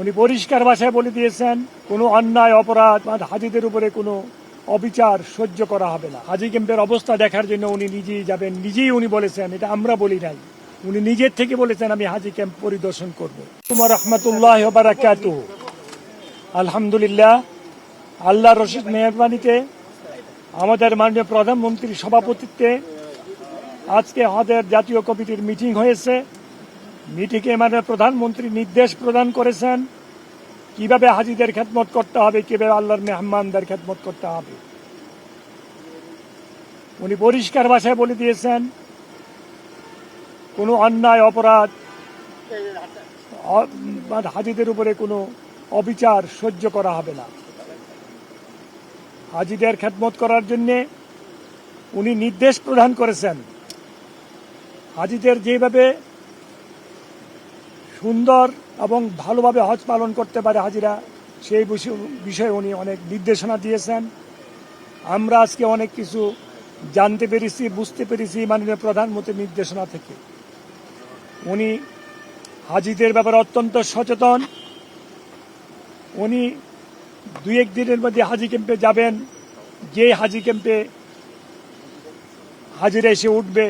উনি পরিষ্কার ভাষায় বলে দিয়েছেন কোনো অন্যায় অপরাধ হাজিদের উপরে কোনো অবিচার সহ্য করা হবে না। হাজি ক্যাম্পের অবস্থা দেখার জন্য উনি নিজেই যাবেন, নিজেই উনি বলেছেন, এটা আমরা বলি নাই, উনি নিজের থেকে বলেছেন আমি হাজি ক্যাম্প পরিদর্শন করব। ওয়া রাহমাতুল্লাহি ওয়া বারাকাতুহু। আলহামদুলিল্লাহ, আল্লাহর রশিদ মেহরবানিতে আমাদের মাননীয় প্রধানমন্ত্রীর সভাপতিত্বে আজকে আমাদের জাতীয় কমিটির মিটিং হয়েছে। মিটিংয়ে মাননীয় প্রধানমন্ত্রী নির্দেশ প্রদান করেছেন কিভাবে হাজিদের খেদমত করতে হবে, কিভাবে আল্লাহর মেহমানদের খেদমত করতে হবে। উনি পরিষ্কার ভাষায় বলে দিয়েছেন কোনো অন্যায় অপরাধ হাজিদের উপরে কোনো অবিচার সহ্য করা হবে না। হাজিদের খেদমত করার জন্য উনি নির্দেশ প্রদান করেছেন। হাজিদের যেভাবে সুন্দর এবং ভালোভাবে হজ পালন করতে পারে হাজিরা, সেই বিষয়ে উনি অনেক নির্দেশনা দিয়েছেন। আমরা আজকে অনেক কিছু জানতে পেরেছি, বুঝতে পেরেছি মাননীয় প্রধানমন্ত্রীর নির্দেশনা থেকে। উনি হাজিদের ব্যাপারে অত্যন্ত সচেতন। উনি 2-1 দিনের মধ্যে হাজি ক্যাম্পে যাবেন। যে হাজি ক্যাম্পে হাজিরা এসে উঠবে,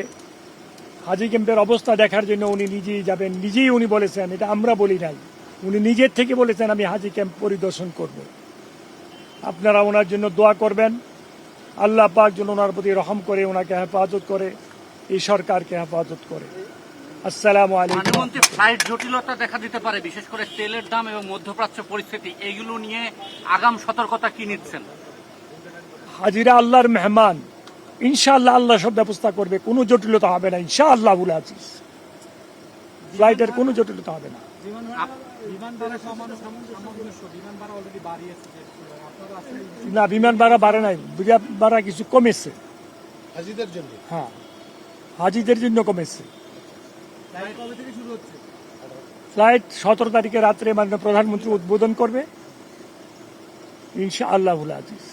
হাজি ক্যাম্পের অবস্থা দেখার জন্য উনি নিজেই যাবেন, নিজেই উনি বলেছেন, এটা আমরা বলি নাই, উনি নিজের থেকে বলেছেন আমি হাজি ক্যাম্প পরিদর্শন করব। আপনারা ওনার জন্য দোয়া করবেন, আল্লাহ পাক যেন ওনার প্রতি রহম করে, ওনাকে হেফাজত করে, এই সরকারকে হেফাজত করে। আসসালামু আলাইকুম। ফ্লাইট জটিলতা দেখা দিতে পারে, বিশেষ করে তেলের দাম এবং মধ্যপ্রাচ্য পরিস্থিতি, এইগুলো নিয়ে আগাম সতর্কতা কি নিচ্ছেন? হাজিরা আল্লাহর মেহমান, ইনশাআল্লাহ আল্লাহ সব ব্যবস্থা করবে, কোনো জটিলতা হবে না ইনশাআল্লাহ। আজিজ, ফ্লাইটের কোনো জটিলতা হবে না। না, বিমান ভাড়া বাড়ে নাই, বিমান ভাড়া কিছু কমেছে হাজিদের জন্য। হ্যাঁ, হাজিদের জন্য কমেছে। ফ্লাইট 17 তারিখে রাত্রে মাননীয় প্রধানমন্ত্রী উদ্বোধন করবে ইনশাআল্লাহ আজিজ।